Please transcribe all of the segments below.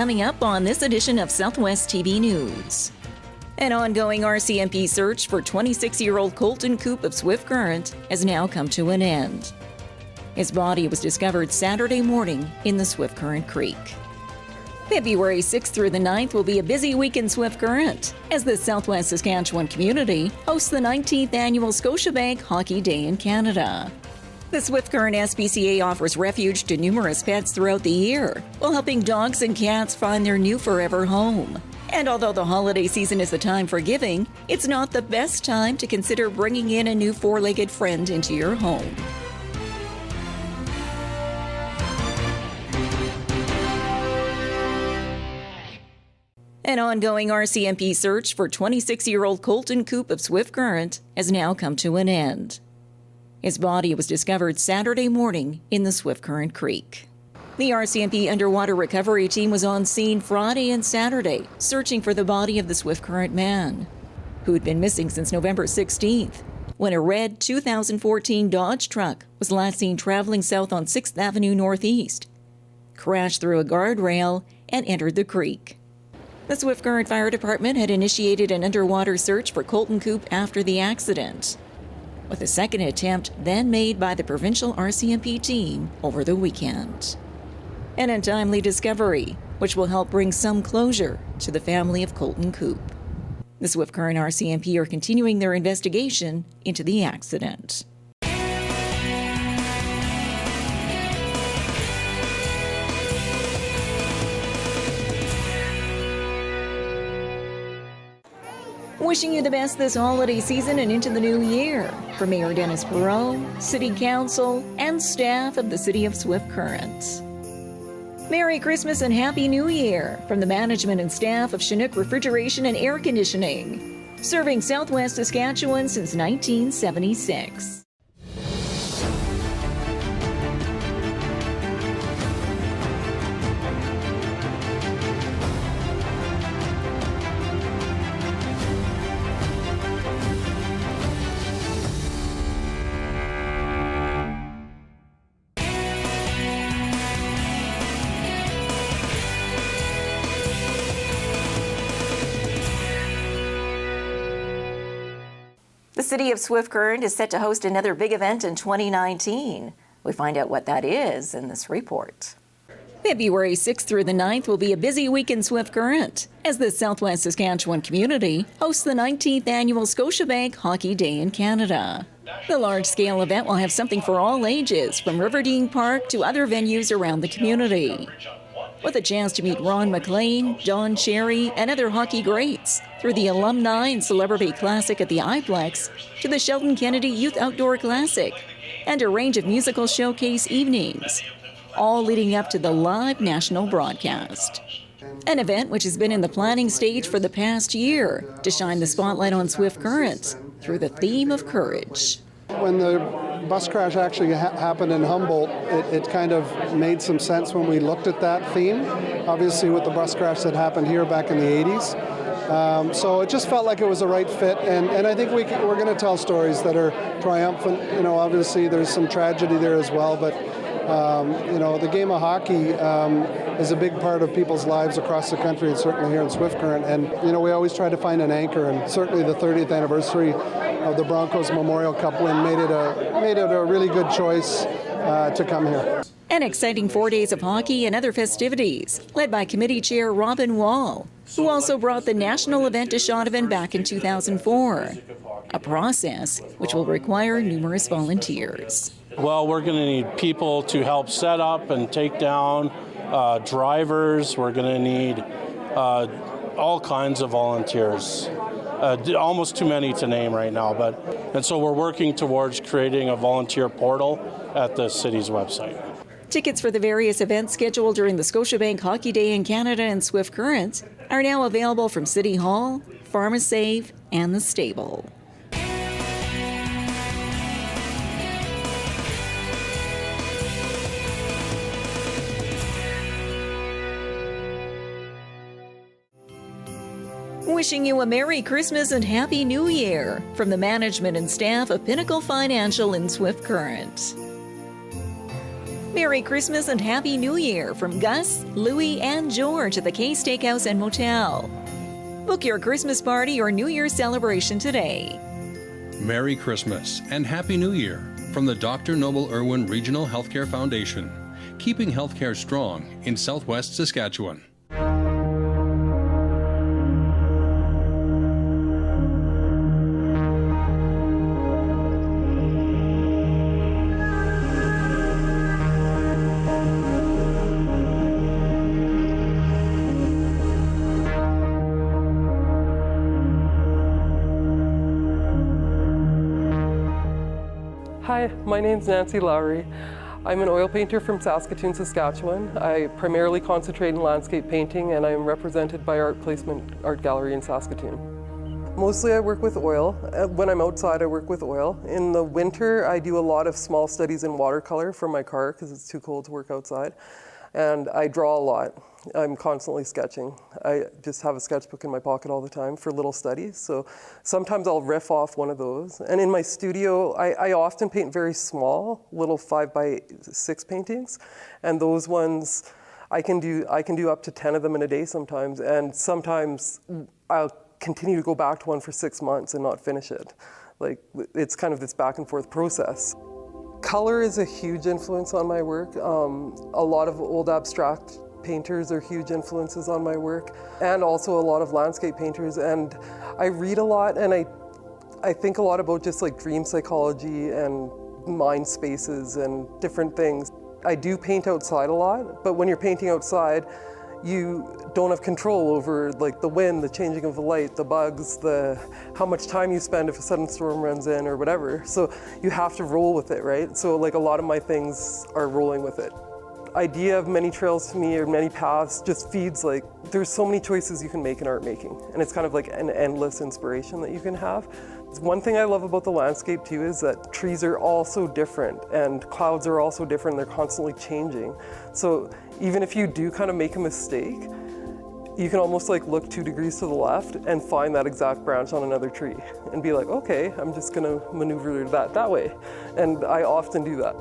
coming up on this edition of Southwest TV News. An ongoing RCMP search for 26-year-old Colton Koop of Swift Current has now come to an end. His body was discovered Saturday morning in the Swift Current Creek. February 6th through the 9th will be a busy week in Swift Current as the Southwest Saskatchewan community hosts the 19th annual Scotiabank Hockey Day in Canada. The Swift Current SPCA offers refuge to numerous pets throughout the year, while helping dogs and cats find their new forever home. And although the holiday season is the time for giving, it's not the best time to consider bringing in a new four-legged friend into your home. An ongoing RCMP search for 26-year-old Colton Koop of Swift Current has now come to an end. His body was discovered Saturday morning in the Swift Current Creek. The RCMP Underwater Recovery Team was on scene Friday and Saturday, searching for the body of the Swift Current man, who had been missing since November 16th, when a red 2014 Dodge truck was last seen traveling south on 6th Avenue Northeast, crashed through a guardrail, and entered the creek. The Swift Current Fire Department had initiated an underwater search for Colton Koop after the accident, with a second attempt then made by the provincial RCMP team over the weekend. An untimely discovery, which will help bring some closure to the family of Colton Koop. The Swift Current RCMP are continuing their investigation into the accident. Wishing you the best this holiday season and into the new year. From Mayor Dennis Perot, City Council, and staff of the City of Swift Current. Merry Christmas and Happy New Year from the management and staff of Chinook Refrigeration and Air Conditioning, serving Southwest Saskatchewan since 1976. The City of Swift Current is set to host another big event in 2019. We find out what that is in this report. February 6th through the 9th will be a busy week in Swift Current as the Southwest Saskatchewan community hosts the 19th annual Scotiabank Hockey Day in Canada. The large-scale event will have something for all ages, from Riverdene Park to other venues around the community, with a chance to meet Ron McLean, Don Cherry, and other hockey greats, through the Alumni and Celebrity Classic at the iPlex to the Sheldon Kennedy Youth Outdoor Classic, and a range of musical showcase evenings, all leading up to the live national broadcast. An event which has been in the planning stage for the past year to shine the spotlight on Swift Current through the theme of courage. When the bus crash actually happened in Humboldt, it kind of made some sense when we looked at that theme, obviously with the bus crash that happened here back in the 80s. So it just felt like it was the right fit, and I think we're going to tell stories that are triumphant. You know, obviously there's some tragedy there as well, but you know, the game of hockey is a big part of people's lives across the country, and certainly here in Swift Current. And you know, we always try to find an anchor, and certainly the 30th anniversary of the Broncos Memorial Cup win made it a really good choice to come here. An exciting 4 days of hockey and other festivities, led by Committee Chair Robin Wall, who also brought the national event to Scotiabank back in 2004, a process which will require numerous volunteers. Well, we're going to need people to help set up and take down, drivers. We're going to need all kinds of volunteers. Almost too many to name right now, and so we're working towards creating a volunteer portal at the city's website. Tickets for the various events scheduled during the Scotiabank Hockey Day in Canada and Swift Current are now available from City Hall, PharmaSave, and the Stable. Wishing you a Merry Christmas and Happy New Year from the management and staff of Pinnacle Financial in Swift Current. Merry Christmas and Happy New Year from Gus, Louie, and George at the K Steakhouse and Motel. Book your Christmas party or New Year's celebration today. Merry Christmas and Happy New Year from the Dr. Noble Irwin Regional Healthcare Foundation, keeping healthcare strong in Southwest Saskatchewan. Hi, my name's Nancy Lowry. I'm an oil painter from Saskatoon, Saskatchewan. I primarily concentrate in landscape painting, and I'm represented by Art Placement Art Gallery in Saskatoon. Mostly I work with oil. When I'm outside, I work with oil. In the winter, I do a lot of small studies in watercolor for my car because it's too cold to work outside. And I draw a lot. I'm constantly sketching. I just have a sketchbook in my pocket all the time for little studies. So sometimes I'll riff off one of those. And in my studio, I often paint very small, little 5x6 paintings. And those ones, I can do up to 10 of them in a day sometimes. And sometimes I'll continue to go back to one for 6 months and not finish it. Like, it's kind of this back and forth process. Color is a huge influence on my work. A lot of old abstract painters are huge influences on my work, and also a lot of landscape painters. And I read a lot, and I think a lot about just like dream psychology and mind spaces and different things. I do paint outside a lot, but when you're painting outside, you don't have control over like the wind, the changing of the light, the bugs, how much time you spend if a sudden storm runs in or whatever. So you have to roll with it, right? So like a lot of my things are rolling with it. Idea of many trails to me or many paths just feeds like, there's so many choices you can make in art making. And it's kind of like an endless inspiration that you can have. One thing I love about the landscape too is that trees are all so different and clouds are also different. They're constantly changing. So even if you do kind of make a mistake, you can almost like look 2 degrees to the left and find that exact branch on another tree and be like, okay, I'm just gonna maneuver that way. And I often do that.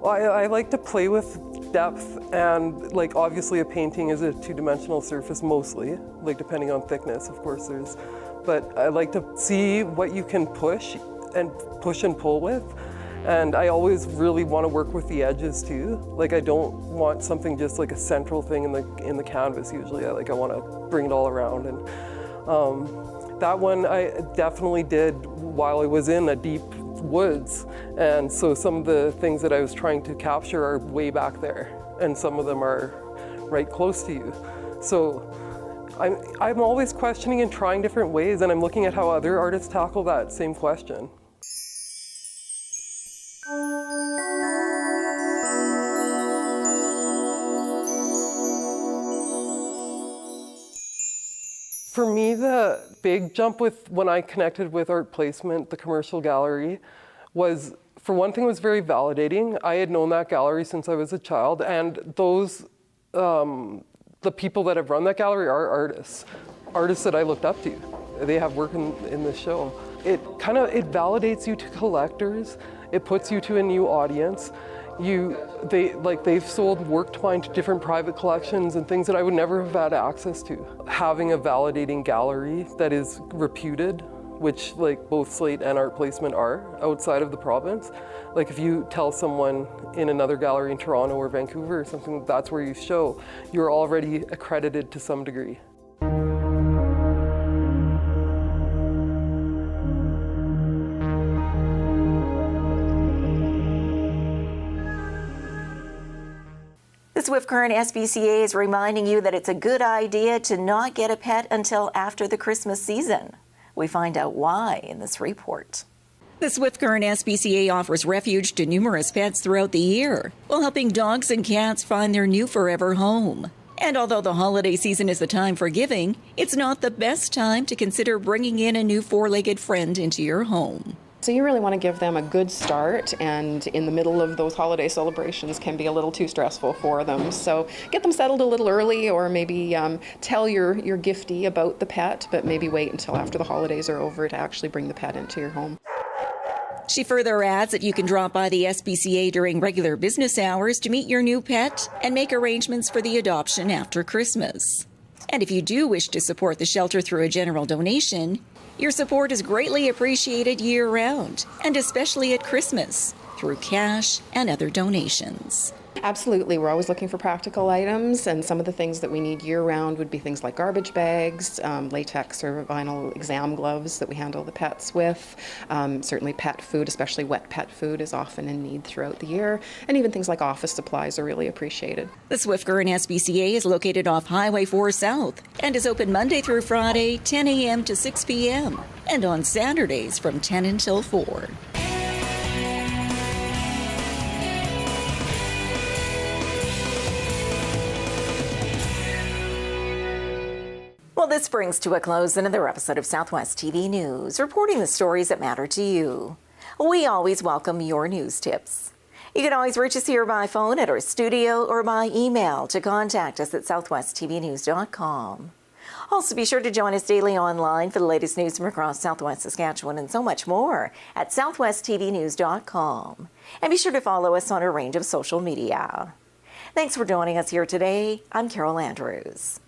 Well, I like to play with depth, and like obviously a painting is a 2-dimensional surface mostly, like depending on thickness, of course there's, but I like to see what you can push and pull with. And I always really want to work with the edges too. Like I don't want something just like a central thing in the canvas usually. I want to bring it all around. And that one I definitely did while I was in a deep woods. And so some of the things that I was trying to capture are way back there, and some of them are right close to you. So I'm always questioning and trying different ways, and I'm looking at how other artists tackle that same question. For me, the big jump when I connected with Art Placement, the commercial gallery, was, for one thing, it was very validating. I had known that gallery since I was a child, and the people that have run that gallery are artists that I looked up to. They have work in this show. It validates you to collectors. It puts you to a new audience. They've sold work to mine to different private collections and things that I would never have had access to. Having a validating gallery that is reputed, which like both Slate and Art Placement are outside of the province. Like if you tell someone in another gallery in Toronto or Vancouver or something, that's where you show, you're already accredited to some degree. The Swift Current SPCA is reminding you that it's a good idea to not get a pet until after the Christmas season. We find out why in this report. The Swift Current SPCA offers refuge to numerous pets throughout the year, while helping dogs and cats find their new forever home. And although the holiday season is the time for giving, it's not the best time to consider bringing in a new four-legged friend into your home. So you really want to give them a good start, and in the middle of those holiday celebrations can be a little too stressful for them. So get them settled a little early, or maybe tell your giftee about the pet, but maybe wait until after the holidays are over to actually bring the pet into your home. She further adds that you can drop by the SPCA during regular business hours to meet your new pet and make arrangements for the adoption after Christmas. And if you do wish to support the shelter through a general donation, your support is greatly appreciated year-round, and especially at Christmas, through cash and other donations. Absolutely. We're always looking for practical items, and some of the things that we need year-round would be things like garbage bags, latex or vinyl exam gloves that we handle the pets with. Certainly pet food, especially wet pet food, is often in need throughout the year, and even things like office supplies are really appreciated. The Swift Current SPCA is located off Highway 4 South and is open Monday through Friday, 10 a.m. to 6 p.m., and on Saturdays from 10 until 4. Well, this brings to a close another episode of Southwest TV News, reporting the stories that matter to you. We always welcome your news tips. You can always reach us here by phone at our studio or by email to contact us at southwesttvnews.com. Also, be sure to join us daily online for the latest news from across Southwest Saskatchewan and so much more at southwesttvnews.com. And be sure to follow us on a range of social media. Thanks for joining us here today. I'm Carol Andrews.